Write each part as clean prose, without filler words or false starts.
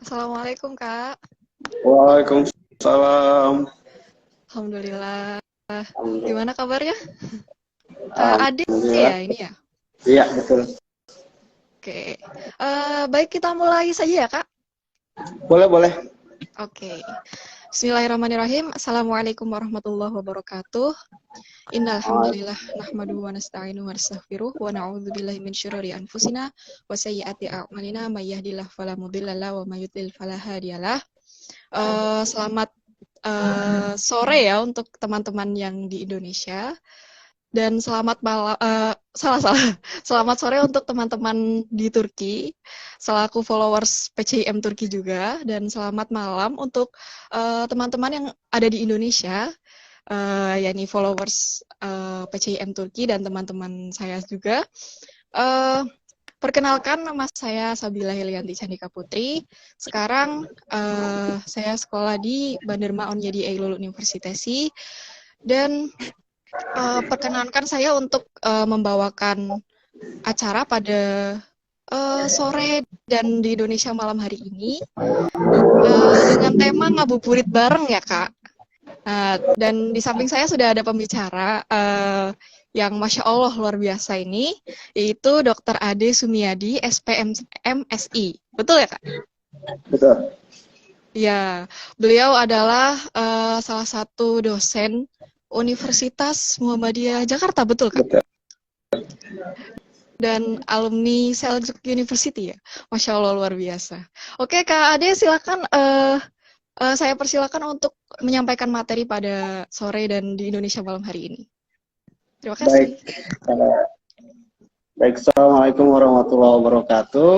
Assalamualaikum Kak. Waalaikumsalam. Alhamdulillah. Alhamdulillah. Gimana kabarnya? Kak Ade Alhamdulillah. ya ini ya? Iya, betul. Oke. Baik, kita mulai saja ya Kak? Boleh, boleh. Oke. Bismillahirrahmanirrahim. Assalamualaikum warahmatullahi wabarakatuh. Innal hamdalillah nahmaduhu wa nasta'inuhu wa nastaghfiruh wa na'udzu billahi min syururi anfusina wa sayyiati a'malina may yahdihillahu fala mudhillalah wa may yudlil fala hadiyalah. Selamat sore ya untuk teman-teman yang di Indonesia. Dan selamat malam, selamat sore untuk teman-teman di Turki, selaku followers PCIM Turki juga, dan selamat malam untuk teman-teman yang ada di Indonesia, yakni followers PCIM Turki dan teman-teman saya juga. Perkenalkan, nama saya Sabila Helianti Candika Putri. Sekarang saya sekolah di Bandarma Onyedi Eylul Universitesi, dan perkenankan saya untuk membawakan acara pada sore dan di Indonesia malam hari ini dengan tema ngabuburit bareng ya Kak. Dan di samping saya sudah ada pembicara yang Masya Allah luar biasa ini, yaitu Dr. Ade Sumiadi, SPM MSI. Betul ya Kak? Betul. Ya, beliau adalah salah satu dosen Universitas Muhammadiyah Jakarta, betul Kak? Betul. Dan alumni Seljuk University ya. Masya Allah luar biasa. Oke Kak Ade, silakan saya persilakan untuk menyampaikan materi pada sore dan di Indonesia malam hari ini. Terima kasih. Baik, Assalamualaikum warahmatullahi wabarakatuh.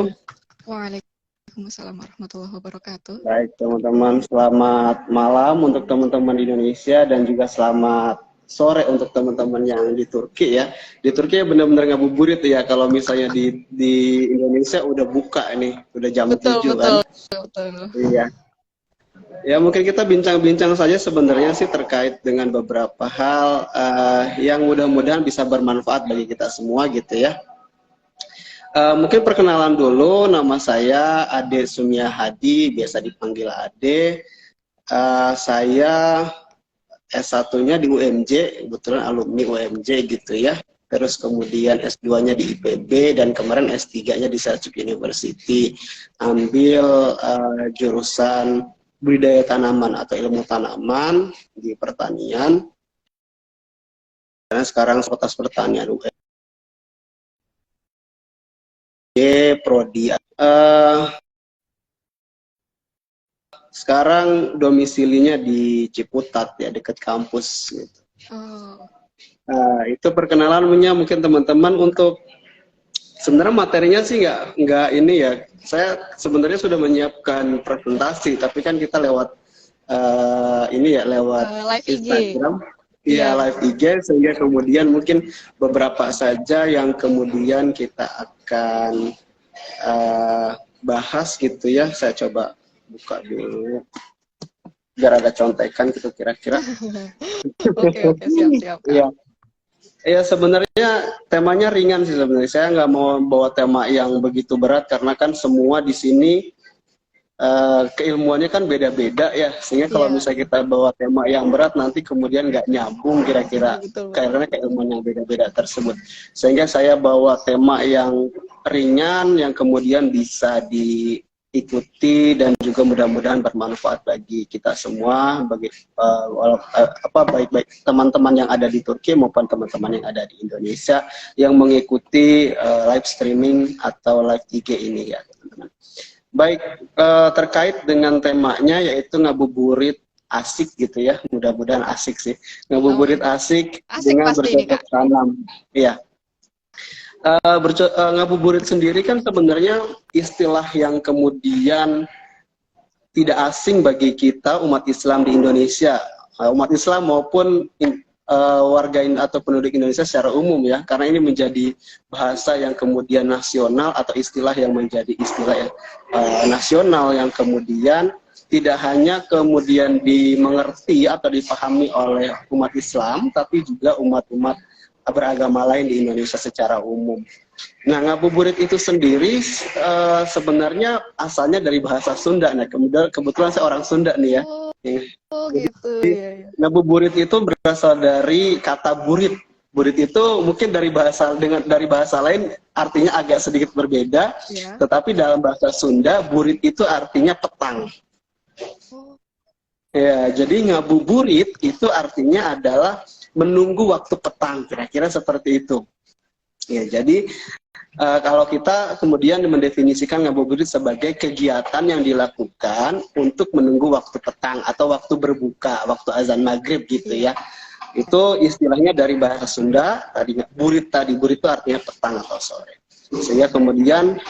Waalaikumsalam warahmatullahi wabarakatuh. Baik, teman-teman, selamat malam untuk teman-teman di Indonesia dan juga selamat sore untuk teman-teman yang di Turki ya. Di Turki ya benar-benar ngabuburit ya. Kalau misalnya di Indonesia udah buka nih, udah jam 7 kan. Betul. Iya. Ya mungkin kita bincang-bincang saja sebenarnya sih terkait dengan beberapa hal yang mudah-mudahan bisa bermanfaat bagi kita semua gitu ya. Mungkin perkenalan dulu, nama saya Ade Sumiahadi, biasa dipanggil Ade. Saya S1-nya di UMJ, kebetulan alumni UMJ gitu ya. Terus kemudian S2-nya di IPB dan kemarin S3-nya di Seljuk University. Ambil jurusan budidaya tanaman atau ilmu tanaman di pertanian. Karena sekarang Fakultas Pertanian UMJ Prodi. Sekarang domisilinya di Ciputat ya, dekat kampus gitu. Itu perkenalannya mungkin teman-teman. Untuk sebenarnya materinya sih nggak ini ya. Saya sebenarnya sudah menyiapkan presentasi, tapi kan kita lewat ini ya, lewat live Instagram. IG. Iya, live IG, sehingga kemudian mungkin beberapa saja yang kemudian kita akan bahas gitu ya. Saya coba buka dulu biar ada contekan gitu kira-kira. Oke, siap. Ya sebenarnya temanya ringan sih sebenarnya. Saya nggak mau bawa tema yang begitu berat karena kan semua di sini keilmuannya kan beda-beda ya, sehingga kalau misalnya kita bawa tema yang berat nanti kemudian nggak nyambung kira-kira karena keilmuan yang beda-beda tersebut. Sehingga saya bawa tema yang ringan yang kemudian bisa diikuti dan juga mudah-mudahan bermanfaat bagi kita semua, bagi baik-baik teman-teman yang ada di Turki maupun teman-teman yang ada di Indonesia yang mengikuti live streaming atau live IG ini ya teman-teman. Baik, terkait dengan temanya yaitu ngabuburit asik gitu ya, mudah-mudahan asik sih, ngabuburit asik dengan bercocok tanam. Iya. Ngabuburit sendiri kan sebenarnya istilah yang kemudian tidak asing bagi kita umat Islam di Indonesia, umat Islam maupun warga atau penduduk Indonesia secara umum ya, karena ini menjadi bahasa yang kemudian nasional atau istilah yang menjadi istilah nasional yang kemudian tidak hanya kemudian dimengerti atau dipahami oleh umat Islam, tapi juga umat-umat beragama lain di Indonesia secara umum. Nah, ngabuburit itu sendiri sebenarnya asalnya dari bahasa Sunda. Nah, kebetulan saya orang Sunda nih ya. Oh gitu ya. Ngabuburit itu berasal dari kata burit. Burit itu mungkin dari bahasa lain artinya agak sedikit berbeda, Ya. tetapi dalam bahasa Sunda burit itu artinya petang. Ya, jadi ngabuburit itu artinya adalah menunggu waktu petang, kira-kira seperti itu. Ya, jadi kalau kita kemudian mendefinisikan ngabuburit sebagai kegiatan yang dilakukan untuk menunggu waktu petang atau waktu berbuka, waktu azan maghrib gitu ya. Itu istilahnya dari bahasa Sunda, burit itu artinya petang atau sore. Sehingga kemudian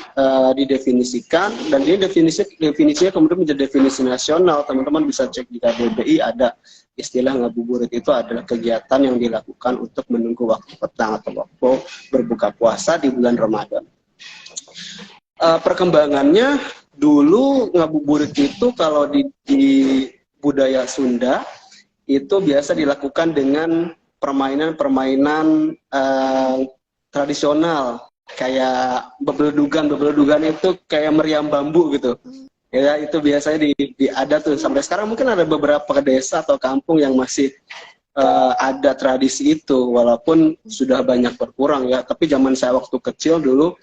didefinisikan, dan ini definisinya kemudian menjadi definisi nasional. Teman-teman bisa cek di KBBI, ada istilah ngabuburit itu adalah kegiatan yang dilakukan untuk menunggu waktu petang atau waktu berbuka puasa di bulan Ramadan. Perkembangannya dulu ngabuburit itu kalau di budaya Sunda itu biasa dilakukan dengan permainan-permainan tradisional, kayak bebeludugan itu kayak meriam bambu gitu. Ya, itu biasanya ada tuh sampai sekarang. Mungkin ada beberapa desa atau kampung yang masih ada tradisi itu, walaupun sudah banyak berkurang ya. Tapi zaman saya waktu kecil dulu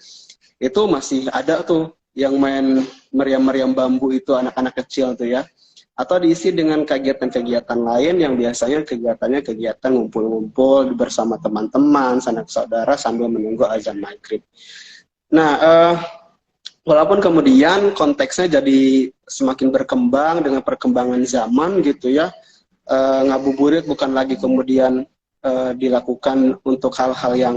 itu masih ada tuh yang main meriam-meriam bambu itu, anak-anak kecil tuh ya. Atau diisi dengan kegiatan-kegiatan lain yang biasanya kegiatan ngumpul-ngumpul bersama teman-teman, sanak saudara sambil menunggu azan maghrib. Nah, walaupun kemudian konteksnya jadi semakin berkembang dengan perkembangan zaman gitu ya, ngabuburit bukan lagi kemudian dilakukan untuk hal-hal yang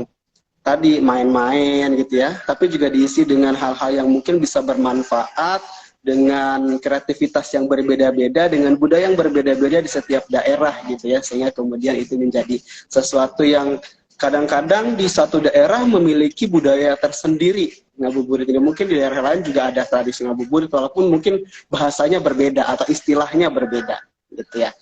tadi main-main gitu ya, tapi juga diisi dengan hal-hal yang mungkin bisa bermanfaat, dengan kreativitas yang berbeda-beda, dengan budaya yang berbeda-beda di setiap daerah gitu ya, sehingga kemudian itu menjadi sesuatu yang kadang-kadang di satu daerah memiliki budaya tersendiri ngabuburit ini. Mungkin di daerah lain juga ada tradisi ngabuburit, walaupun mungkin bahasanya berbeda atau istilahnya berbeda gitu ya.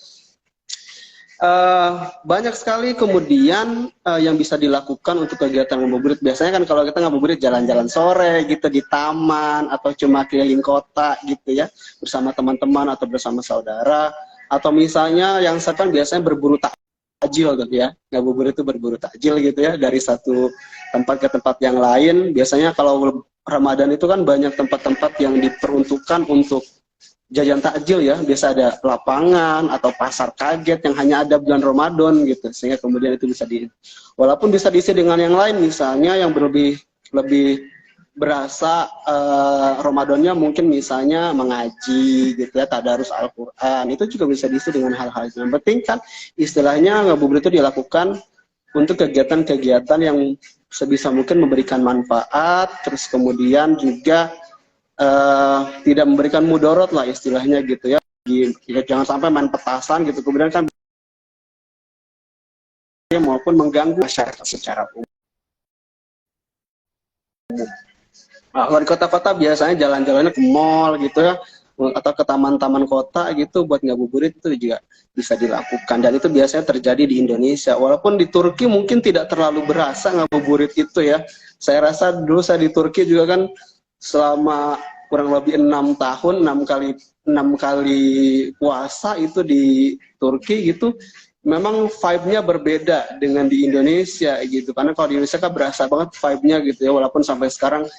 Banyak sekali kemudian yang bisa dilakukan untuk kegiatan ngabuburit. Biasanya kan kalau kita ngabuburit jalan-jalan sore gitu di taman, atau cuma keliling kota gitu ya, bersama teman-teman atau bersama saudara, atau misalnya yang saya kan biasanya berburu takjil gitu ya. Ngabuburit itu berburu takjil gitu ya, dari satu tempat ke tempat yang lain. Biasanya kalau Ramadan itu kan banyak tempat-tempat yang diperuntukkan untuk jajan takjil ya, biasa ada lapangan atau pasar kaget yang hanya ada bulan Ramadan gitu, sehingga kemudian itu bisa walaupun bisa diisi dengan yang lain, misalnya yang lebih berasa Ramadannya mungkin misalnya mengaji gitu ya, tadarus Al-Quran, itu juga bisa diisi dengan hal-hal yang penting kan istilahnya ngabuburit itu dilakukan untuk kegiatan-kegiatan yang sebisa mungkin memberikan manfaat, terus kemudian juga tidak memberikan mudorot lah istilahnya gitu ya. Jangan sampai main petasan gitu kemudian kan maupun mengganggu masyarakat secara umum. Nah, di kota-kota biasanya jalan-jalannya ke mall gitu ya, atau ke taman-taman kota gitu buat ngabuburit, itu juga bisa dilakukan, dan itu biasanya terjadi di Indonesia. Walaupun di Turki mungkin tidak terlalu berasa ngabuburit itu ya. Saya rasa dulu saya di Turki juga kan selama kurang lebih 6 tahun, 6 kali puasa itu di Turki gitu, memang vibe-nya berbeda dengan di Indonesia gitu. Karena kalau di Indonesia kan berasa banget vibe-nya gitu ya, walaupun sampai sekarang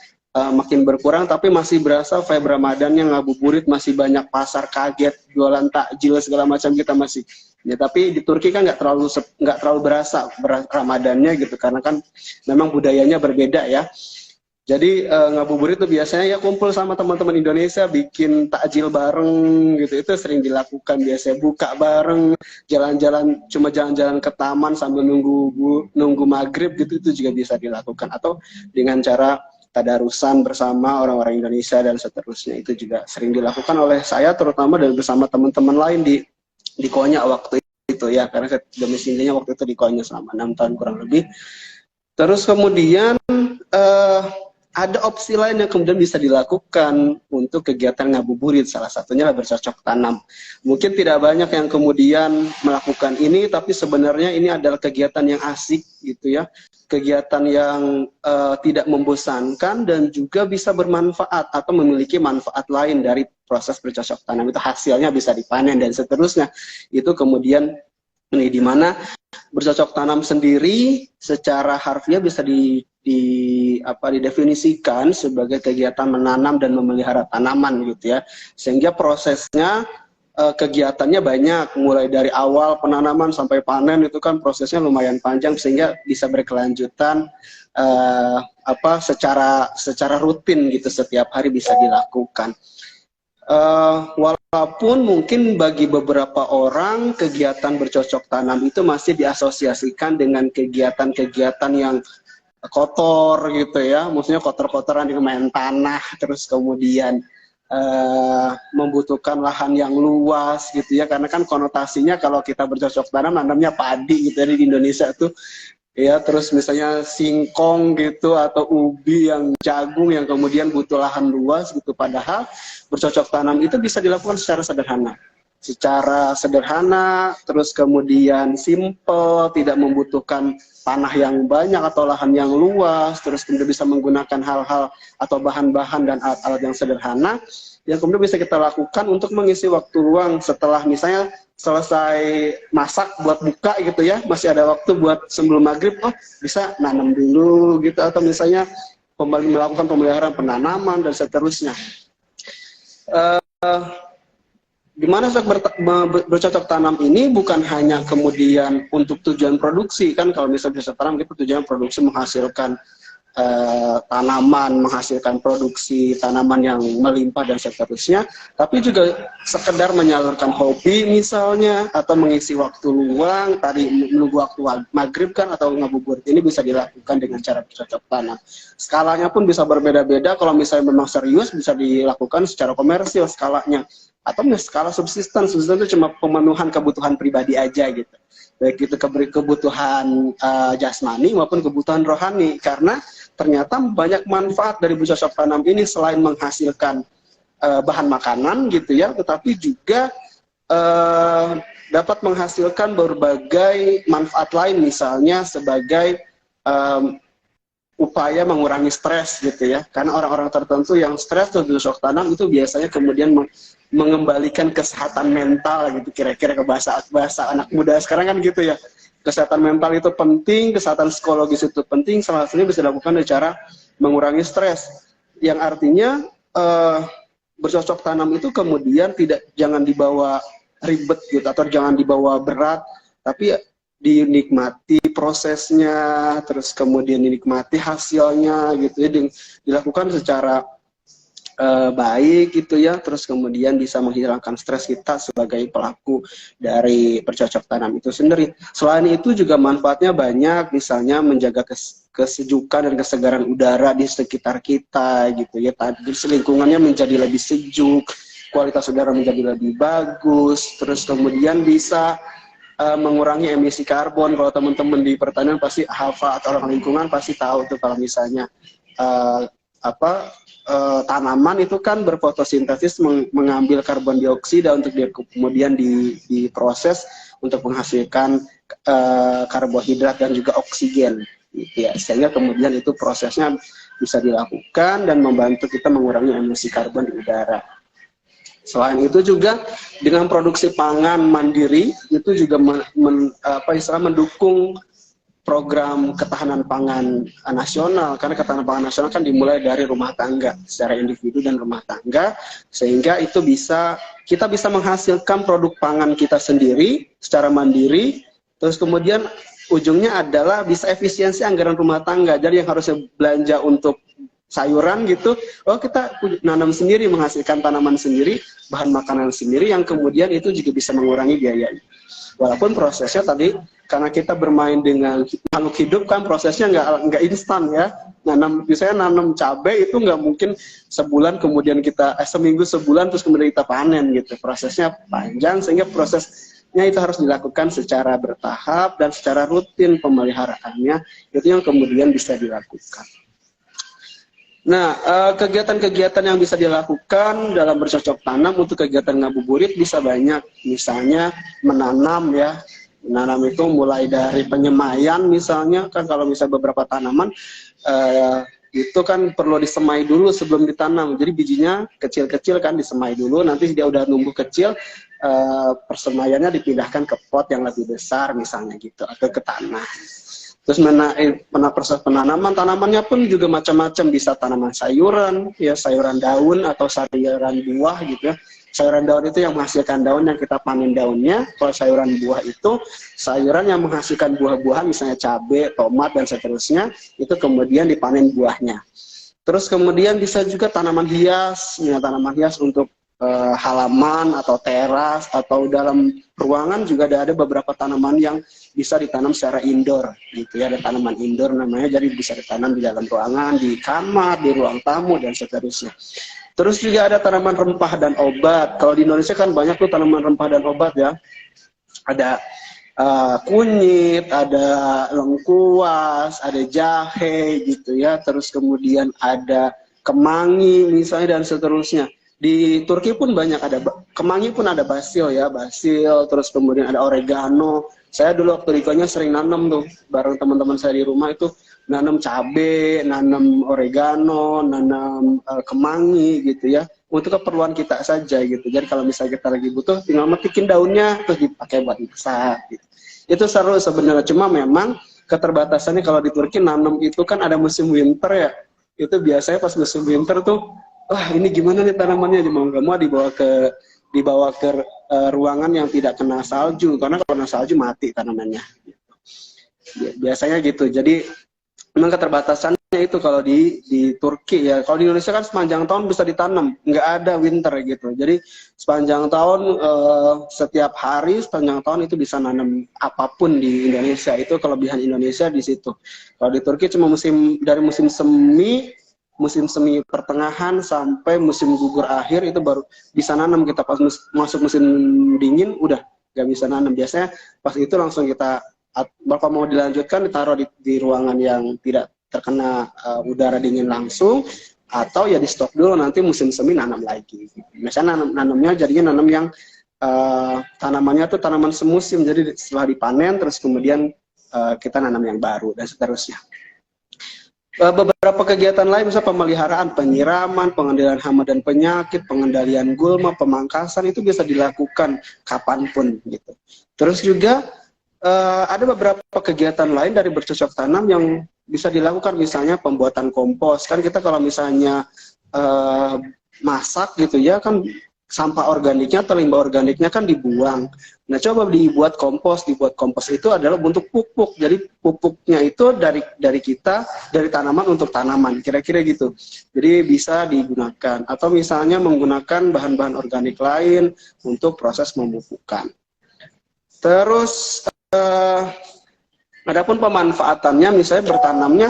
makin berkurang, tapi masih berasa vibe Ramadan yang ngabuburit, masih banyak pasar kaget, jualan takjil segala macam kita masih. Ya, tapi di Turki kan nggak terlalu berasa Ramadannya gitu, karena kan memang budayanya berbeda ya. Jadi ngabuburit itu biasanya ya kumpul sama teman-teman Indonesia, bikin takjil bareng gitu, itu sering dilakukan. Biasanya buka bareng, cuma jalan-jalan ke taman sambil nunggu maghrib gitu, itu juga bisa dilakukan. Atau dengan cara tadarusan bersama orang-orang Indonesia dan seterusnya, itu juga sering dilakukan oleh saya terutama, dan bersama teman-teman lain di Konya waktu itu ya, karena domisilinya waktu itu di Konya selama 6 tahun kurang lebih. Terus kemudian ada opsi lain yang kemudian bisa dilakukan untuk kegiatan ngabuburit, salah satunya bercocok tanam. Mungkin tidak banyak yang kemudian melakukan ini, tapi sebenarnya ini adalah kegiatan yang asik gitu ya, kegiatan yang tidak membosankan dan juga bisa bermanfaat atau memiliki manfaat lain dari proses bercocok tanam. Itu hasilnya bisa dipanen dan seterusnya. Itu kemudian ini di mana bercocok tanam sendiri secara harfiah bisa didefinisikan sebagai kegiatan menanam dan memelihara tanaman gitu ya, sehingga prosesnya kegiatannya banyak, mulai dari awal penanaman sampai panen itu kan prosesnya lumayan panjang, sehingga bisa berkelanjutan secara rutin gitu, setiap hari bisa dilakukan. Walaupun mungkin bagi beberapa orang kegiatan bercocok tanam itu masih diasosiasikan dengan kegiatan-kegiatan yang kotor gitu ya, maksudnya kotor-kotoran dengan main tanah, terus kemudian membutuhkan lahan yang luas gitu ya, karena kan konotasinya kalau kita bercocok tanam nanamnya padi gitu ya di Indonesia tuh ya, terus misalnya singkong gitu atau ubi yang jagung yang kemudian butuh lahan luas gitu, padahal bercocok tanam itu bisa dilakukan secara sederhana, terus kemudian simple, tidak membutuhkan tanah yang banyak atau lahan yang luas, terus kemudian bisa menggunakan hal-hal atau bahan-bahan dan alat-alat yang sederhana yang kemudian bisa kita lakukan untuk mengisi waktu luang setelah misalnya selesai masak buat buka gitu ya, masih ada waktu buat sebelum maghrib, bisa nanam dulu gitu, atau misalnya melakukan pemeliharaan penanaman dan seterusnya. Gimana bercocok tanam ini bukan hanya kemudian untuk tujuan produksi, kan kalau misalnya bercocok tanam itu tujuan produksi, menghasilkan tanaman, menghasilkan produksi tanaman yang melimpah dan seterusnya, tapi juga sekedar menyalurkan hobi misalnya, atau mengisi waktu luang tadi menunggu waktu maghrib kan, atau ngabuburit, ini bisa dilakukan dengan cara bercocok tanam. Skalanya pun bisa berbeda-beda, kalau misalnya memang serius bisa dilakukan secara komersil skalanya, atau skala subsisten itu cuma pemenuhan kebutuhan pribadi aja gitu, baik itu kebutuhan jasmani maupun kebutuhan rohani, karena ternyata banyak manfaat dari bercocok tanam ini selain menghasilkan bahan makanan gitu ya, tetapi juga dapat menghasilkan berbagai manfaat lain, misalnya sebagai upaya mengurangi stres gitu ya, karena orang-orang tertentu yang stres dari bercocok tanam itu biasanya kemudian mengembalikan kesehatan mental gitu, kira-kira ke bahasa anak muda sekarang kan gitu ya. Kesehatan mental itu penting, kesehatan psikologis itu penting, salah satunya bisa dilakukan dengan cara mengurangi stres, yang artinya bercocok tanam itu kemudian jangan dibawa ribet gitu, atau jangan dibawa berat, tapi dinikmati prosesnya, terus kemudian dinikmati hasilnya gitu ya, dilakukan secara baik gitu ya, terus kemudian bisa menghilangkan stres kita sebagai pelaku dari bercocok tanam itu sendiri. Selain itu juga manfaatnya banyak, misalnya menjaga kesejukan dan kesegaran udara di sekitar kita gitu ya, lingkungannya menjadi lebih sejuk, kualitas udara menjadi lebih bagus, terus kemudian bisa mengurangi emisi karbon. Kalau teman-teman di pertanian pasti hafal, atau orang lingkungan pasti tahu tuh, kalau misalnya tanaman itu kan berfotosintesis mengambil karbon dioksida untuk kemudian diproses untuk menghasilkan karbohidrat dan juga oksigen gitu ya, sehingga kemudian itu prosesnya bisa dilakukan dan membantu kita mengurangi emisi karbon di udara. Selain itu juga dengan produksi pangan mandiri itu juga mendukung program ketahanan pangan nasional, karena ketahanan pangan nasional kan dimulai dari rumah tangga, secara individu dan rumah tangga, sehingga itu kita bisa menghasilkan produk pangan kita sendiri secara mandiri, terus kemudian ujungnya adalah bisa efisiensi anggaran rumah tangga. Jadi yang harusnya belanja untuk sayuran gitu, kita nanam sendiri, menghasilkan tanaman sendiri, bahan makanan sendiri, yang kemudian itu juga bisa mengurangi biayanya. Walaupun prosesnya tadi, karena kita bermain dengan makhluk hidup kan, prosesnya nggak instan ya. Misalnya nanam cabai itu nggak mungkin sebulan kemudian seminggu sebulan terus kemudian kita panen gitu. Prosesnya panjang, sehingga prosesnya itu harus dilakukan secara bertahap dan secara rutin, pemeliharaannya itu yang kemudian bisa dilakukan. Nah, kegiatan-kegiatan yang bisa dilakukan dalam bercocok tanam untuk kegiatan ngabuburit bisa banyak. Misalnya menanam ya. Menanam itu mulai dari penyemaian misalnya, kan kalau misalnya beberapa tanaman itu kan perlu disemai dulu sebelum ditanam. Jadi bijinya kecil-kecil kan disemai dulu, nanti dia udah numbuh kecil, persemaiannya dipindahkan ke pot yang lebih besar misalnya gitu, atau ke tanah. Terus proses penanaman, tanamannya pun juga macam-macam, bisa tanaman sayuran, ya sayuran daun atau sayuran buah gitu ya. Sayuran daun itu yang menghasilkan daun yang kita panen daunnya. Kalau sayuran buah itu sayuran yang menghasilkan buah-buahan, misalnya cabai, tomat dan seterusnya, itu kemudian dipanen buahnya. Terus kemudian bisa juga tanaman hias, ya tanaman hias untuk halaman atau teras atau dalam ruangan juga ada beberapa tanaman yang bisa ditanam secara indoor gitu ya, ada tanaman indoor namanya, jadi bisa ditanam di dalam ruangan, di kamar, di ruang tamu dan seterusnya. Terus juga ada tanaman rempah dan obat. Kalau di Indonesia kan banyak tuh tanaman rempah dan obat ya, ada kunyit, ada lengkuas, ada jahe gitu ya, terus kemudian ada kemangi misalnya dan seterusnya. Di Turki pun banyak, ada kemangi pun ada basil ya, basil, terus kemudian ada oregano. Saya dulu waktu di sering nanam tuh bareng teman-teman saya di rumah, itu nanam cabe, nanam oregano, nanam kemangi gitu ya, untuk keperluan kita saja gitu. Jadi kalau misalnya kita lagi butuh, tinggal metikin daunnya terus dipakai buat masak gitu. Itu seru sebenarnya, cuma memang keterbatasannya kalau di Turki nanam itu kan ada musim winter ya. Itu biasanya pas musim winter tuh, wah ini gimana nih tanamannya, mau nggak mau dibawa ke ruangan yang tidak kena salju, karena kalau kena salju mati tanamannya. Biasanya gitu. Jadi memang keterbatasannya itu kalau di Turki ya. Kalau di Indonesia kan sepanjang tahun bisa ditanam, nggak ada winter gitu. Jadi sepanjang tahun, setiap hari sepanjang tahun itu bisa nanam apapun di Indonesia. Itu kelebihan Indonesia di situ. Kalau di Turki cuma dari musim semi pertengahan sampai musim gugur akhir itu baru bisa nanam kita. Pas masuk musim dingin udah nggak bisa nanam. Biasanya pas itu langsung kita, kalau mau dilanjutkan ditaruh di ruangan yang tidak terkena udara dingin langsung, atau ya di stok dulu, nanti musim semi nanam lagi. Misalnya nanamnya jadinya nanam yang tanamannya tuh tanaman semusim, jadi setelah dipanen terus kemudian kita nanam yang baru dan seterusnya. Beberapa kegiatan lain misalnya pemeliharaan, penyiraman, pengendalian hama dan penyakit, pengendalian gulma, pemangkasan, itu bisa dilakukan kapanpun gitu. Terus juga ada beberapa kegiatan lain dari bercocok tanam yang bisa dilakukan, misalnya pembuatan kompos. Kan kita kalau misalnya masak gitu ya, kan sampah organiknya atau limbah organiknya kan dibuang. Nah, coba dibuat kompos. Dibuat kompos itu adalah bentuk pupuk. Jadi pupuknya itu dari kita, dari tanaman untuk tanaman, kira-kira gitu. Jadi bisa digunakan. Atau misalnya menggunakan bahan-bahan organik lain untuk proses memupukkan. Terus adapun pemanfaatannya, misalnya bertanamnya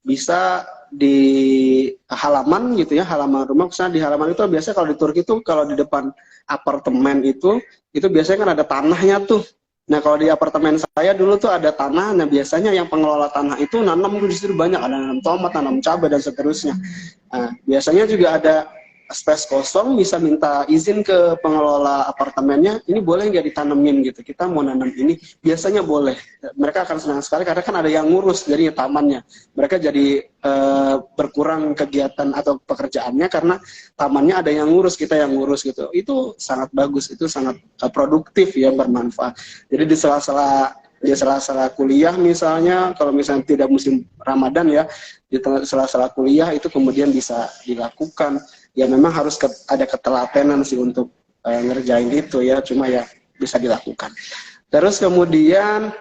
bisa di halaman gitu ya, halaman rumah. Misalnya di halaman itu biasanya kalau di Turki itu, kalau di depan apartemen itu biasanya kan ada tanahnya tuh. Nah kalau di apartemen saya dulu tuh ada tanah. Nah biasanya yang pengelola tanah itu nanam tuh di situ banyak, ada nanam tomat, nanam cabai dan seterusnya. Nah, biasanya juga ada space kosong, bisa minta izin ke pengelola apartemennya, ini boleh nggak ditanemin gitu, kita mau nanam ini. Biasanya boleh, mereka akan senang sekali karena kan ada yang ngurus jadi tamannya. Mereka jadi berkurang kegiatan atau pekerjaannya karena tamannya ada yang ngurus, kita yang ngurus gitu. Itu sangat bagus, itu sangat produktif ya, bermanfaat. Jadi di sela-sela kuliah misalnya, kalau misalnya tidak musim Ramadan ya, di sela-sela kuliah itu kemudian bisa dilakukan. Ya memang harus ada ketelatenan sih untuk ngerjain itu ya, cuma ya bisa dilakukan. Terus kemudian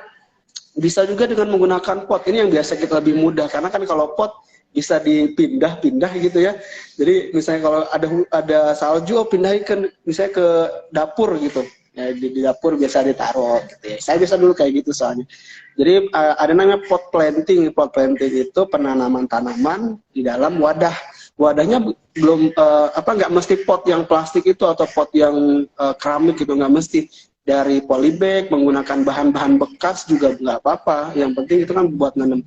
bisa juga dengan menggunakan pot. Ini yang biasa kita lebih mudah, karena kan kalau pot bisa dipindah-pindah gitu ya. Jadi misalnya kalau ada salju, pindahin misalnya ke dapur gitu. Ya, di dapur biasa ditaruh gitu ya. Saya biasa dulu kayak gitu soalnya. Jadi ada namanya pot planting. Pot planting itu penanaman tanaman di dalam wadah. Wadahnya belum nggak mesti pot yang plastik itu atau pot yang keramik gitu, nggak mesti. dari polybag, menggunakan bahan-bahan bekas juga nggak apa-apa. Yang penting itu kan buat nanam,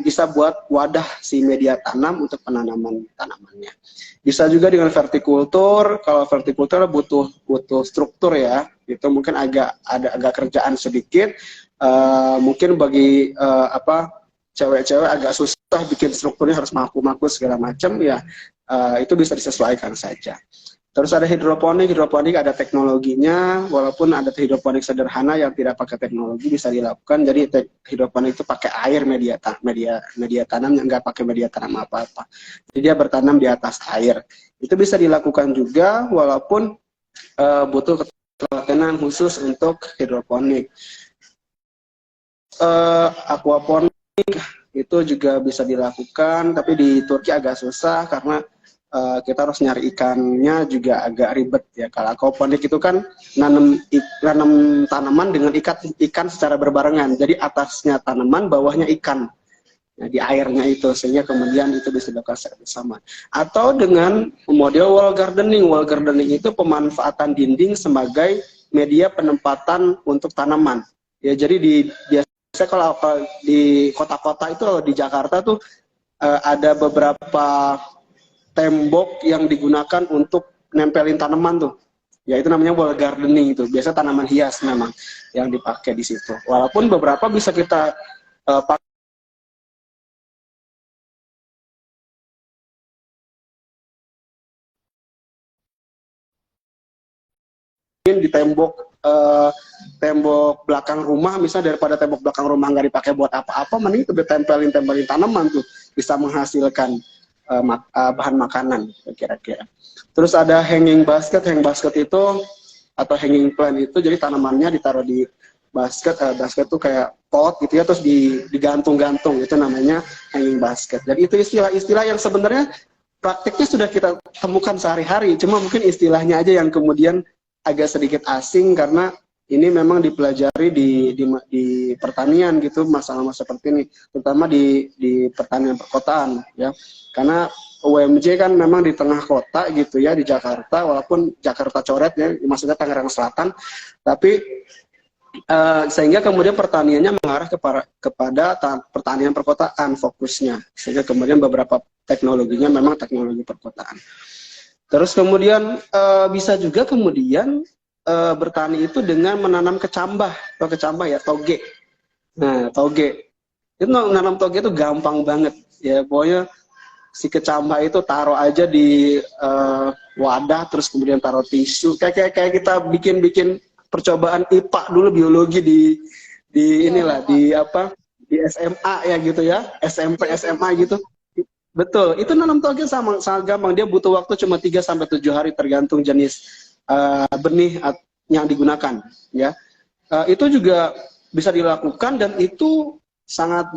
bisa buat wadah si media tanam untuk penanaman tanamannya. Bisa juga dengan vertikultur. Kalau vertikultur butuh struktur ya, itu mungkin agak kerjaan sedikit. Mungkin bagi cewek-cewek agak susah bikin strukturnya, harus maku-maku segala macam ya, itu bisa disesuaikan saja. Terus ada hidroponik ada teknologinya, walaupun ada hidroponik sederhana yang tidak pakai teknologi bisa dilakukan. Jadi hidroponik itu pakai air media tanam yang nggak pakai media tanam apa-apa. Jadi dia bertanam di atas air. Itu bisa dilakukan juga, walaupun butuh keteladanan khusus untuk hidroponik. Aquaponik itu juga bisa dilakukan, tapi di Turki agak susah karena kita harus nyari ikannya juga agak ribet ya. Kalau aquaponik itu kan nanam tanaman dengan ikan secara berbarengan. Jadi atasnya tanaman, bawahnya ikan. Nah, di airnya itu, sehingga kemudian itu bisa dilakukan secara bersama. Atau dengan model wall gardening. Wall gardening itu pemanfaatan dinding sebagai media penempatan untuk tanaman. Ya, jadi biasanya kalau di kota-kota itu, di Jakarta tuh ada beberapa tembok yang digunakan untuk nempelin tanaman tuh. Ya itu namanya wall gardening itu. Biasa tanaman hias memang yang dipakai di situ. Walaupun beberapa bisa kita pakai di tembok belakang rumah, misalnya daripada tembok belakang rumah nggak dipakai buat apa-apa, mending itu ditempelin tanaman tuh, bisa menghasilkan bahan makanan kira-kira. Terus ada hanging basket itu atau hanging plant itu, jadi tanamannya ditaruh di basket. Basket tuh kayak pot gitu ya, terus digantung-gantung, itu namanya hanging basket. Jadi itu istilah-istilah yang sebenarnya praktiknya sudah kita temukan sehari-hari, cuma mungkin istilahnya aja yang kemudian agak sedikit asing karena ini memang dipelajari di pertanian gitu, masalah-masalah seperti ini, terutama di pertanian perkotaan ya. Karena UMJ kan memang di tengah kota gitu ya, di Jakarta, walaupun Jakarta coret ya, maksudnya Tangerang Selatan, tapi sehingga kemudian pertaniannya mengarah kepada pertanian perkotaan fokusnya, sehingga kemudian beberapa teknologinya memang teknologi perkotaan. Terus kemudian bisa juga kemudian bertani itu dengan menanam kecambah, atau kecambah ya, toge. Nah, toge. Itu menanam toge itu gampang banget ya, pokoknya si kecambah itu taruh aja di wadah, terus kemudian taruh tisu. Kayak kita bikin percobaan IPA dulu, biologi di SMA ya gitu ya, SMP, SMA gitu. Betul, itu nanam toge sangat gampang. Dia butuh waktu cuma 3-7 hari tergantung jenis benih yang digunakan ya. Itu juga bisa dilakukan dan itu sangat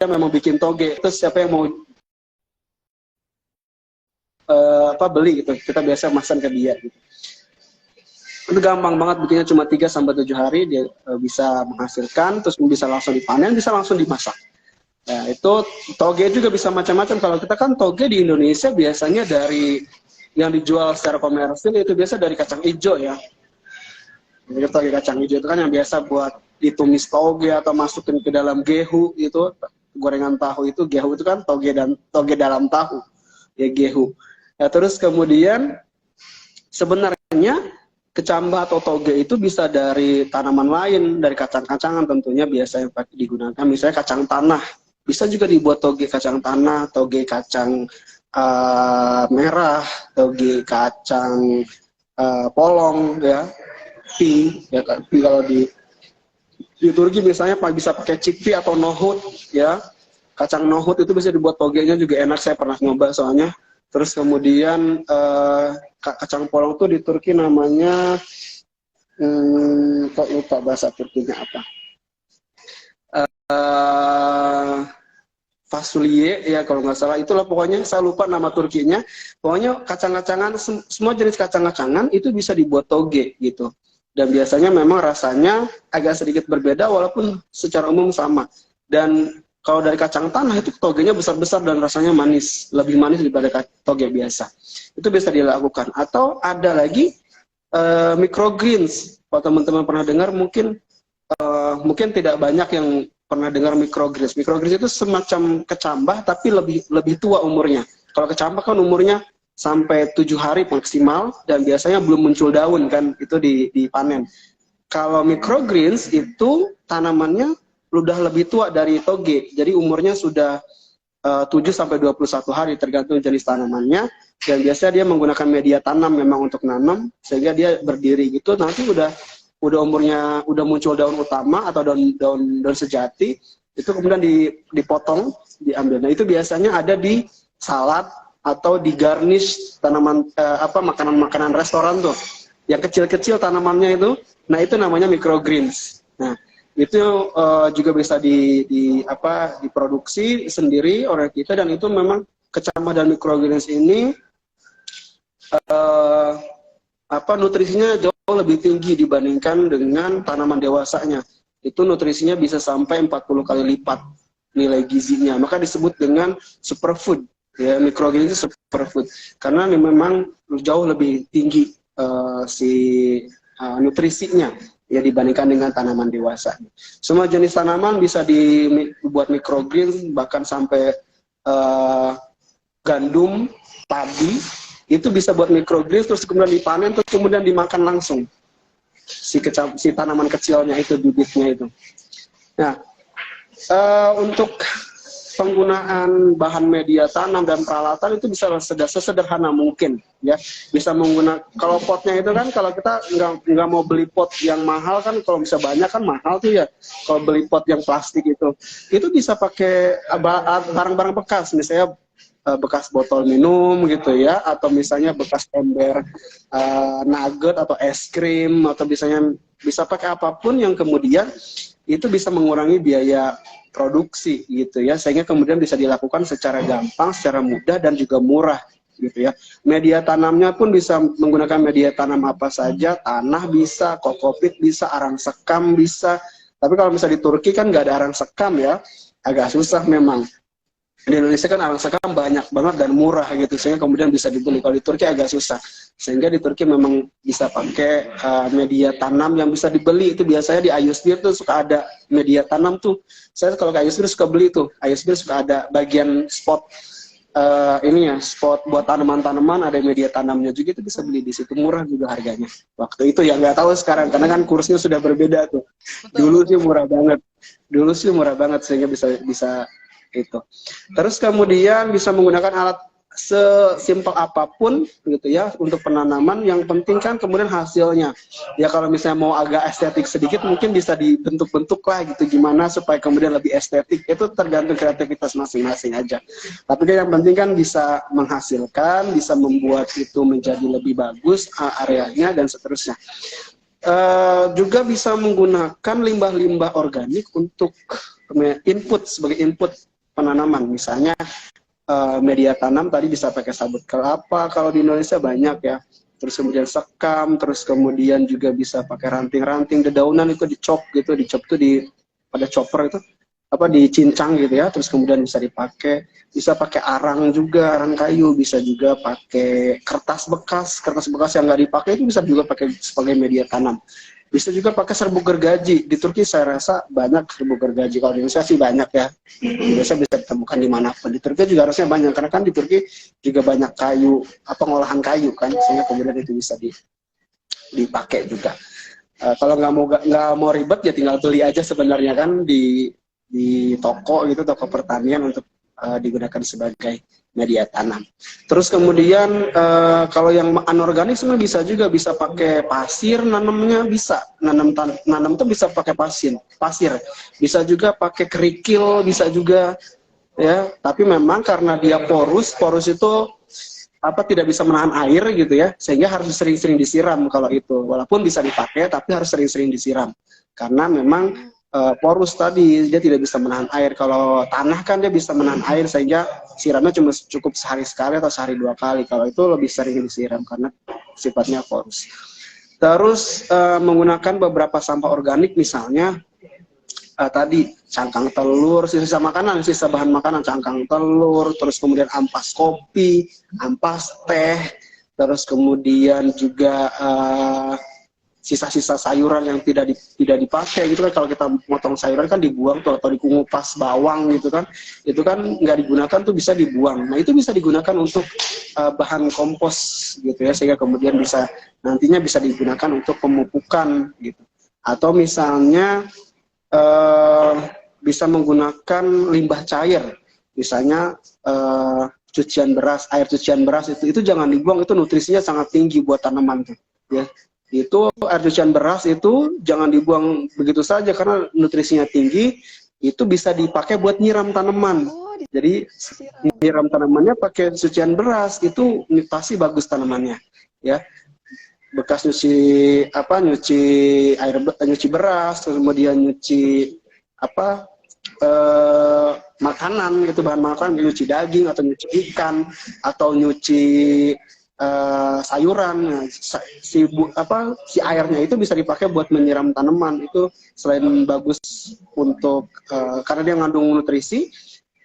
memang bikin toge. Terus siapa yang mau beli gitu, kita biasa masan ke dia gitu. Itu gampang banget bikinnya, cuma 3-7 hari dia bisa menghasilkan, terus bisa langsung dipanen, bisa langsung dimasak. Nah, itu toge juga bisa macam-macam. Kalau kita kan toge di Indonesia biasanya dari yang dijual secara komersil itu biasa dari kacang hijau ya. Jadi toge kacang hijau itu kan yang biasa buat ditumis toge atau masukin ke dalam gehu itu, gorengan tahu itu, gehu itu kan toge dalam tahu ya, gehu. Nah, terus kemudian sebenarnya kecambah atau toge itu bisa dari tanaman lain, dari kacang-kacangan tentunya biasa yang digunakan, misalnya kacang tanah. Bisa juga dibuat toge kacang tanah, toge kacang merah, toge kacang polong ya, pea ya, pea kalau di Turki misalnya bisa pakai chickpea atau nohut ya. Kacang nohut itu bisa dibuat togenya juga enak, saya pernah nyoba soalnya. Terus kemudian kacang polong tuh di Turki namanya kok lupa bahasa Turkinya apa, fasulye ya kalau nggak salah, itulah pokoknya, saya lupa nama Turkinya. Pokoknya kacang-kacangan, semua jenis kacang-kacangan itu bisa dibuat toge gitu, dan biasanya memang rasanya agak sedikit berbeda walaupun secara umum sama. Dan Kalau dari kacang tanah itu togenya besar-besar dan rasanya manis, lebih manis daripada toge biasa. Itu bisa dilakukan. Atau ada lagi microgreens. Kalau teman-teman pernah dengar, mungkin tidak banyak yang pernah dengar microgreens. Microgreens itu semacam kecambah tapi lebih tua umurnya. Kalau kecambah kan umurnya sampai 7 hari maksimal dan biasanya belum muncul daun kan, itu dipanen. Kalau microgreens itu tanamannya udah lebih tua dari toge, jadi umurnya sudah 7 sampai 21 hari tergantung jenis tanamannya, dan biasanya dia menggunakan media tanam memang untuk nanam sehingga dia berdiri gitu. Nanti udah umurnya udah muncul daun utama atau daun sejati, itu kemudian dipotong, diambil. Nah, itu biasanya ada di salad atau di garnish tanaman makanan-makanan restoran tuh. Yang kecil-kecil tanamannya itu, nah itu namanya microgreens. Nah, itu juga bisa diproduksi sendiri oleh kita, dan itu memang kecambah dan microgreens ini nutrisinya jauh lebih tinggi dibandingkan dengan tanaman dewasanya. Itu nutrisinya bisa sampai 40 kali lipat nilai gizinya. Maka disebut dengan superfood. Ya, microgreens itu superfood karena memang jauh lebih tinggi nutrisinya ya dibandingkan dengan tanaman dewasa. Semua jenis tanaman bisa dibuat microgreens, bahkan sampai gandum, padi, itu bisa buat microgreens, terus kemudian dipanen, terus kemudian dimakan langsung si tanaman kecilnya itu, bibitnya itu. Nah, untuk penggunaan bahan media tanam dan peralatan itu bisa sesederhana mungkin ya. Bisa menggunakan, kalau potnya itu kan, kalau kita nggak mau beli pot yang mahal kan, kalau bisa banyak kan mahal tuh ya. Kalau beli pot yang plastik itu bisa pakai barang-barang bekas, misalnya bekas botol minum gitu ya, atau misalnya bekas ember nugget atau es krim, atau bisa pakai apapun yang kemudian itu bisa mengurangi biaya produksi gitu ya, sehingga kemudian bisa dilakukan secara gampang, secara mudah, dan juga murah gitu ya. Media tanamnya pun bisa menggunakan media tanam apa saja, tanah bisa, kokopit bisa, arang sekam bisa. Tapi kalau misalnya di Turki kan nggak ada arang sekam ya, agak susah memang. Di Indonesia kan arang sekam banyak banget dan murah gitu, sehingga kemudian bisa dibeli. Kalau di Turki agak susah, sehingga di Turki memang bisa pakai media tanam yang bisa dibeli. Itu biasanya di Ayusbir tuh suka ada media tanam tuh. Saya kalau ke Ayusbir suka beli tuh. Ayusbir suka ada bagian spot spot buat tanaman-tanaman, ada media tanamnya juga, itu bisa beli di situ, murah juga harganya. Waktu itu ya, nggak tahu sekarang karena kan kursnya sudah berbeda tuh. Dulu sih murah banget sehingga bisa itu. Terus kemudian bisa menggunakan alat sesimpel apapun gitu ya untuk penanaman, yang penting kan kemudian hasilnya. Ya kalau misalnya mau agak estetik sedikit mungkin bisa dibentuk-bentuk lah gitu, gimana supaya kemudian lebih estetik, itu tergantung kreativitas masing-masing aja. Tapi kan yang penting kan bisa menghasilkan, bisa membuat itu menjadi lebih bagus areanya dan seterusnya. Juga bisa menggunakan limbah-limbah organik untuk input, sebagai input penanaman. Misalnya media tanam tadi bisa pakai sabut kelapa kalau di Indonesia banyak ya, terus kemudian sekam, terus kemudian juga bisa pakai ranting-ranting dedaunan, itu dicop gitu, tuh pada chopper itu dicincang gitu ya, terus kemudian bisa dipakai. Bisa pakai arang juga, arang kayu, bisa juga pakai kertas bekas yang nggak dipakai itu bisa juga pakai sebagai media tanam. Bisa juga pakai serbuk gergaji. Di Turki saya rasa banyak serbuk gergaji. Kalau di Indonesia sih banyak ya. Biasa bisa ditemukan dimanapun. Di Turki juga harusnya banyak, karena kan di Turki juga banyak kayu, pengolahan kayu kan, sehingga kemudian itu bisa dipakai juga. Kalau nggak mau ribet ya tinggal beli aja sebenarnya kan di toko gitu, toko pertanian, untuk digunakan sebagai media tanam. Terus kemudian kalau yang anorganik sebenarnya bisa pakai pasir nanamnya, bisa nanam tuh bisa pakai pasir, bisa juga pakai kerikil, bisa juga ya. Tapi memang karena dia porus itu tidak bisa menahan air gitu ya, sehingga harus sering-sering disiram. Kalau itu walaupun bisa dipakai tapi harus sering-sering disiram karena memang porus tadi, dia tidak bisa menahan air. Kalau tanah kan dia bisa menahan air, sehingga siramnya cuma cukup sehari sekali atau sehari 2 kali. Kalau itu lebih sering disiram karena sifatnya porus. Terus menggunakan beberapa sampah organik, misalnya tadi cangkang telur, sisa makanan, sisa bahan makanan, cangkang telur, terus kemudian ampas kopi, ampas teh, terus kemudian juga sisa-sisa sayuran yang tidak dipakai gitu kan. Kalau kita motong sayuran kan dibuang tuh, atau dikupas bawang gitu kan, itu kan nggak digunakan tuh, bisa dibuang. Nah itu bisa digunakan untuk bahan kompos gitu ya, sehingga kemudian nantinya bisa digunakan untuk pemupukan gitu. Atau misalnya bisa menggunakan limbah cair, misalnya cucian beras, air cucian beras itu jangan dibuang, itu nutrisinya sangat tinggi buat tanaman tuh ya. Itu air cucian beras itu jangan dibuang begitu saja karena nutrisinya tinggi, itu bisa dipakai buat nyiram tanaman. Jadi nyiram tanamannya pakai cucian beras itu pasti bagus tanamannya ya. Bekas nyuci beras, kemudian nyuci makanan gitu, bahan makanan, nyuci daging atau nyuci ikan atau nyuci sayuran. Si airnya itu bisa dipakai buat menyiram tanaman. Itu selain bagus untuk karena dia mengandung nutrisi,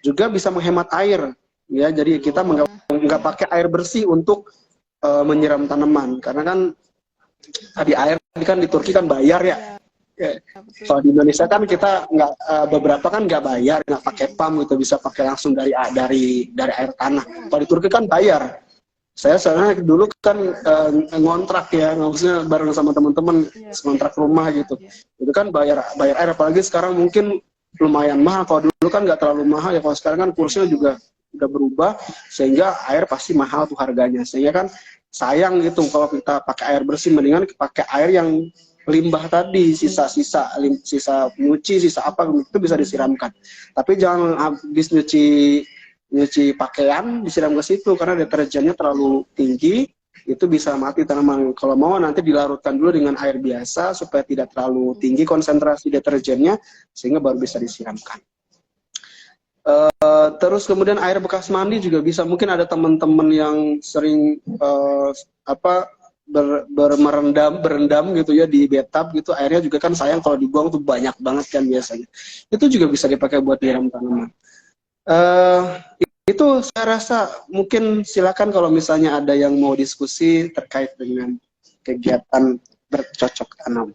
juga bisa menghemat air ya. Jadi kita nggak pakai air bersih untuk menyiram tanaman, karena kan tadi air kan di Turki kan bayar ya. Kalau di Indonesia kan kita nggak, beberapa kan nggak bayar, nggak pakai pump gitu, bisa pakai langsung dari air tanah. Kalau di Turki kan bayar. Saya soalnya dulu kan ngontrak ya, maksudnya bareng sama teman-teman ngontrak rumah gitu. Itu kan bayar air, apalagi sekarang mungkin lumayan mahal. Kalau dulu kan nggak terlalu mahal ya, kalau sekarang kan kursnya juga udah berubah, sehingga air pasti mahal tuh harganya. Sehingga kan sayang gitu kalau kita pakai air bersih, mendingan pakai air yang limbah tadi, sisa nyuci, sisa apa itu bisa disiramkan. Tapi jangan habis nyuci pakaian disiram ke situ, karena deterjennya terlalu tinggi, itu bisa mati tanaman. Kalau mau nanti dilarutkan dulu dengan air biasa supaya tidak terlalu tinggi konsentrasi deterjennya, sehingga baru bisa disiramkan. Terus kemudian air bekas mandi juga bisa. Mungkin ada teman-teman yang sering berendam gitu ya di bathtub gitu, airnya juga kan sayang kalau dibuang tuh banyak banget kan biasanya. Itu juga bisa dipakai buat nyiram tanaman. Itu saya rasa mungkin silakan kalau misalnya ada yang mau diskusi terkait dengan kegiatan bercocok tanam.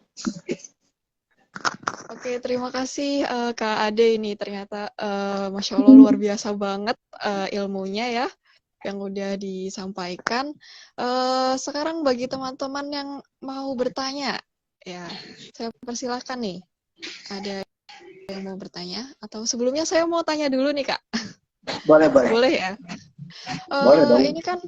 Oke, terima kasih Kak Ade, ini ternyata Masya Allah luar biasa banget ilmunya ya yang udah disampaikan. Sekarang bagi teman-teman yang mau bertanya, ya saya persilahkan nih. Ada yang mau bertanya? Atau sebelumnya saya mau tanya dulu nih Kak. Boleh. Boleh ya? Boleh dong. Ini kan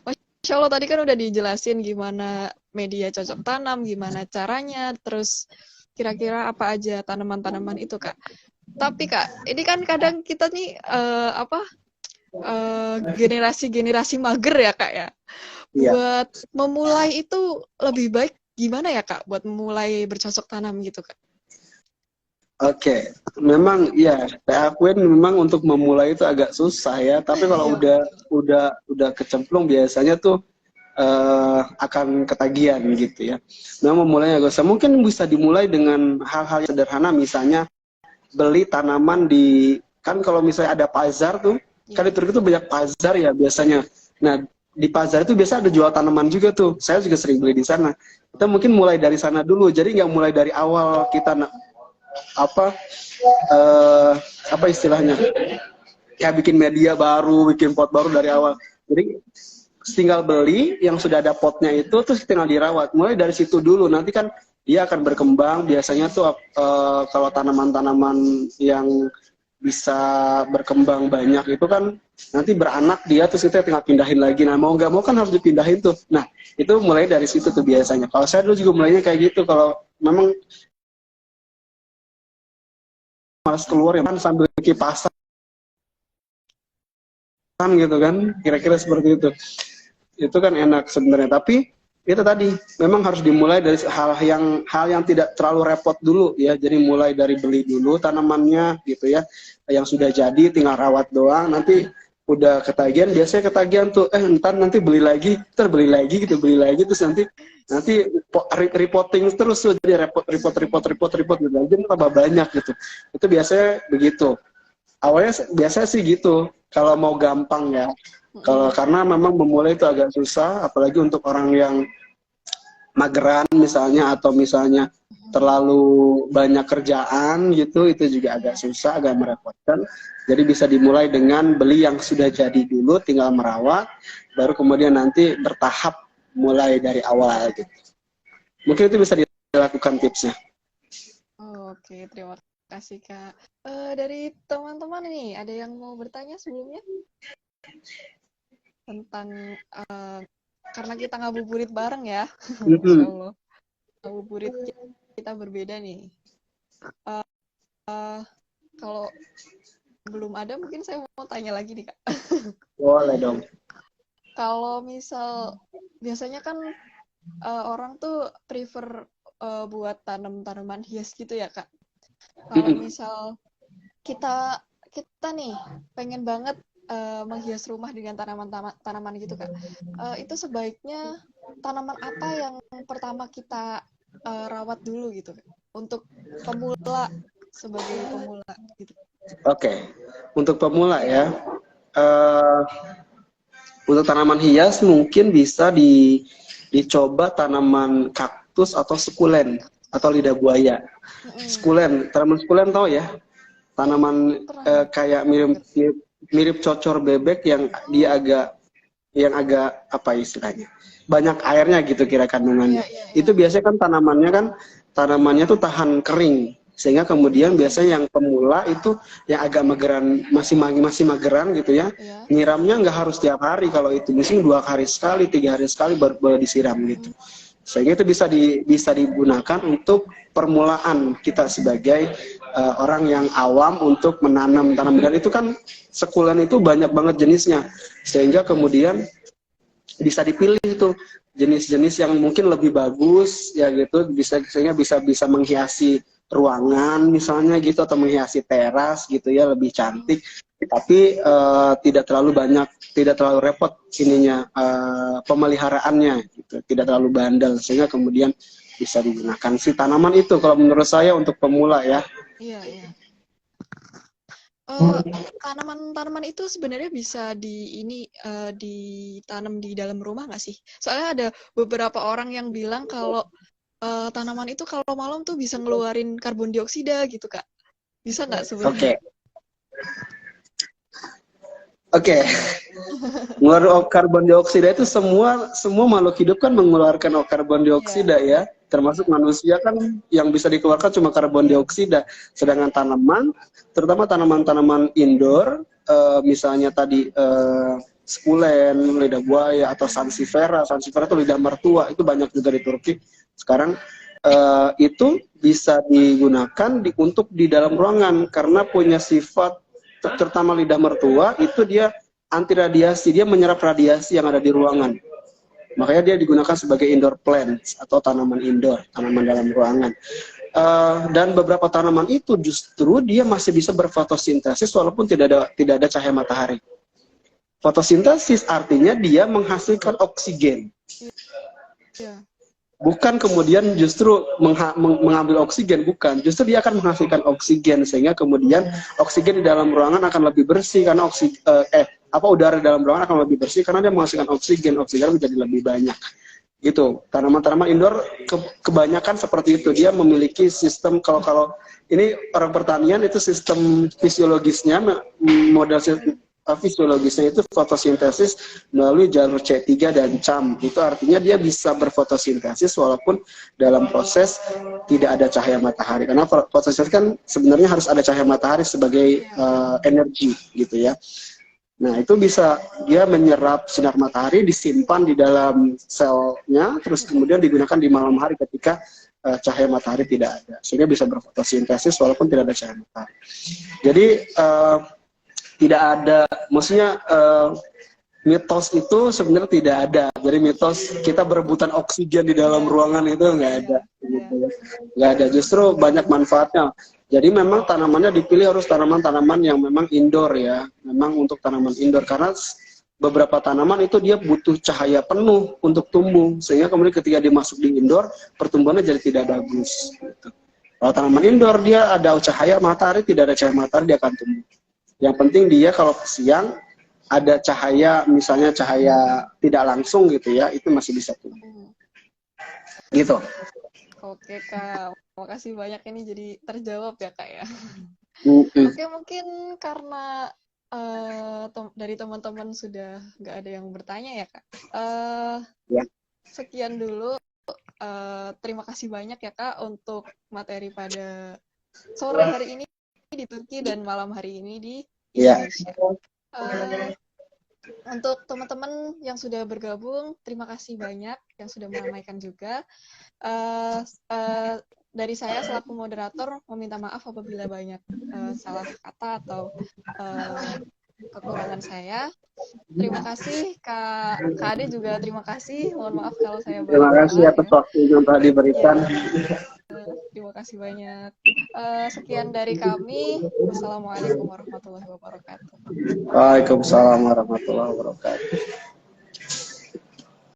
Masya Allah tadi kan udah dijelasin gimana media cocok tanam, gimana caranya, terus kira-kira apa aja tanaman-tanaman itu Kak. Tapi Kak, ini kan kadang kita nih generasi-generasi mager ya Kak ya. Iya. Buat memulai itu lebih baik gimana ya Kak buat memulai bercocok tanam gitu Kak? Oke, memang ya saya akuin memang untuk memulai itu agak susah ya. Tapi kalau udah kecemplung biasanya tuh akan ketagihan gitu ya. Memang memulainya agak susah. Mungkin bisa dimulai dengan hal-hal yang sederhana, misalnya beli tanaman kan kalau misalnya ada pasar tuh, kan di Turki itu banyak pasar ya biasanya. Nah di pasar itu biasa ada jual tanaman juga tuh. Saya juga sering beli di sana. Kita mungkin mulai dari sana dulu. Jadi nggak mulai dari awal kita apa istilahnya, kayak bikin media baru, bikin pot baru dari awal. Jadi tinggal beli yang sudah ada potnya itu, terus tinggal dirawat. Mulai dari situ dulu, nanti kan dia akan berkembang. Biasanya tuh kalau tanaman-tanaman yang bisa berkembang banyak itu kan nanti beranak dia, terus kita tinggal pindahin lagi. Nah mau nggak mau kan harus dipindahin tuh. Nah itu mulai dari situ tuh biasanya. Kalau saya dulu juga mulainya kayak gitu. Kalau memang malas keluar ya kan, sambil kipasan gitu kan, kira-kira seperti itu kan enak sebenarnya. Tapi itu tadi memang harus dimulai dari hal yang tidak terlalu repot dulu ya. Jadi mulai dari beli dulu tanamannya gitu ya, yang sudah jadi tinggal rawat doang. Nanti udah ketagihan, biasanya ketagihan tuh nanti beli lagi terus nanti reporting terus tuh, jadi report gitu aja tambah banyak gitu. Itu biasanya begitu. Awalnya biasa sih gitu kalau mau gampang ya. Kalau karena memang memulai itu agak susah, apalagi untuk orang yang mageran misalnya, atau misalnya terlalu banyak kerjaan gitu, itu juga agak susah, agak merepotkan. Jadi bisa dimulai dengan beli yang sudah jadi dulu, tinggal merawat, baru kemudian nanti bertahap mulai dari awal gitu. Mungkin itu bisa dilakukan tipsnya. Oke, terima kasih Kak. Dari teman-teman nih, ada yang mau bertanya sebelumnya? Tentang, karena kita ngabuburit bareng ya. Masya Allah. Ngabuburit kita berbeda nih. Kalau belum ada, mungkin saya mau tanya lagi nih Kak. Boleh dong. Kalau misal, biasanya kan orang tuh prefer buat tanam tanaman hias gitu ya Kak. Kalau misal kita nih pengen banget menghias rumah dengan tanaman gitu Kak, itu sebaiknya tanaman apa yang pertama kita rawat dulu gitu Kak? Untuk pemula, sebagai pemula gitu. Oke. Untuk pemula ya, untuk tanaman hias mungkin bisa dicoba tanaman kaktus atau sukulen atau lidah buaya. Sukulen, tanaman sukulen tahu ya? Tanaman kayak mirip cocor bebek yang dia agak apa istilahnya? Banyak airnya gitu kira kandungannya. Itu biasanya kan tanamannya tuh tahan kering. Sehingga kemudian biasanya yang pemula itu yang agak mageran, masih mageran gitu ya, nyiramnya nggak harus tiap hari. Kalau itu mungkin 2 hari sekali, 3 hari sekali baru disiram gitu. Sehingga itu bisa digunakan untuk permulaan kita sebagai orang yang awam untuk menanam tanaman. Dan itu kan sukulen itu banyak banget jenisnya, sehingga kemudian bisa dipilih tuh jenis-jenis yang mungkin lebih bagus ya gitu, sehingga bisa menghiasi ruangan misalnya gitu, atau menghiasi teras gitu ya, lebih cantik, tapi tidak terlalu repot ininya, pemeliharaannya gitu, tidak terlalu bandel, sehingga kemudian bisa digunakan si tanaman itu kalau menurut saya untuk pemula ya. Iya. Tanaman-tanaman itu sebenarnya bisa ditanam di dalam rumah nggak sih? Soalnya ada beberapa orang yang bilang kalau tanaman itu kalau malam tuh bisa ngeluarin karbon dioksida gitu Kak. Bisa nggak sebenarnya? Oke. Mengeluarkan karbon dioksida itu semua makhluk hidup kan mengeluarkan karbon dioksida ya. Termasuk manusia kan yang bisa dikeluarkan cuma karbon dioksida. Sedangkan tanaman, terutama tanaman-tanaman indoor, misalnya tadi sukulen, lidah buaya, atau sansevieria itu lidah mertua, itu banyak juga di Turki. Sekarang itu bisa digunakan untuk di dalam ruangan karena punya sifat, terutama lidah mertua itu dia anti radiasi, dia menyerap radiasi yang ada di ruangan. Makanya dia digunakan sebagai indoor plants atau tanaman indoor, tanaman dalam ruangan. Dan beberapa tanaman itu justru dia masih bisa berfotosintesis walaupun tidak ada cahaya matahari. Fotosintesis artinya dia menghasilkan oksigen. Bukan kemudian justru mengambil oksigen, bukan. Justru dia akan menghasilkan oksigen, sehingga kemudian oksigen di dalam ruangan akan lebih bersih karena udara di dalam ruangan akan lebih bersih karena dia menghasilkan oksigen menjadi lebih banyak. Gitu. Tanaman-tanaman indoor kebanyakan seperti itu. Dia memiliki sistem, kalau ini orang pertanian itu sistem fisiologisnya, model fisiologisnya itu fotosintesis melalui jalur C3 dan CAM. Itu artinya dia bisa berfotosintesis walaupun dalam proses tidak ada cahaya matahari. Karena fotosintesis kan sebenarnya harus ada cahaya matahari sebagai energi gitu ya. Nah, itu bisa dia menyerap sinar matahari, disimpan di dalam selnya, terus kemudian digunakan di malam hari ketika cahaya matahari tidak ada. Sehingga bisa berfotosintesis walaupun tidak ada cahaya matahari. Jadi, tidak ada, maksudnya mitos itu sebenarnya tidak ada. Jadi mitos kita berebutan oksigen di dalam ruangan itu nggak ada. Nggak ada, justru banyak manfaatnya. Jadi memang tanamannya dipilih harus tanaman-tanaman yang memang indoor ya. Memang untuk tanaman indoor, karena beberapa tanaman itu dia butuh cahaya penuh untuk tumbuh, sehingga kemudian ketika dia masuk di indoor, pertumbuhannya jadi tidak bagus. Gitu. Kalau tanaman indoor dia ada cahaya matahari, tidak ada cahaya matahari dia akan tumbuh. Yang penting dia kalau siang ada cahaya, misalnya cahaya tidak langsung gitu ya, itu masih bisa tumbuh. Gitu. Oke Kak, makasih banyak, ini jadi terjawab ya Kak ya. Oke, mungkin karena dari teman-teman sudah nggak ada yang bertanya ya Kak. Ya. Sekian dulu. Terima kasih banyak ya Kak untuk materi pada sore hari ini di Turki dan malam hari ini di Indonesia. Untuk teman-teman yang sudah bergabung, terima kasih banyak yang sudah meramaikan juga. Dari saya selaku moderator meminta maaf apabila banyak salah kata atau kekurangan saya. Terima kasih Kak Ade juga, terima kasih. Mohon maaf kalau saya banyak Terima kasih atas waktu yang telah diberikan. Terima kasih banyak. Sekian dari kami. Wassalamualaikum warahmatullahi wabarakatuh. Waalaikumsalam warahmatullahi wabarakatuh.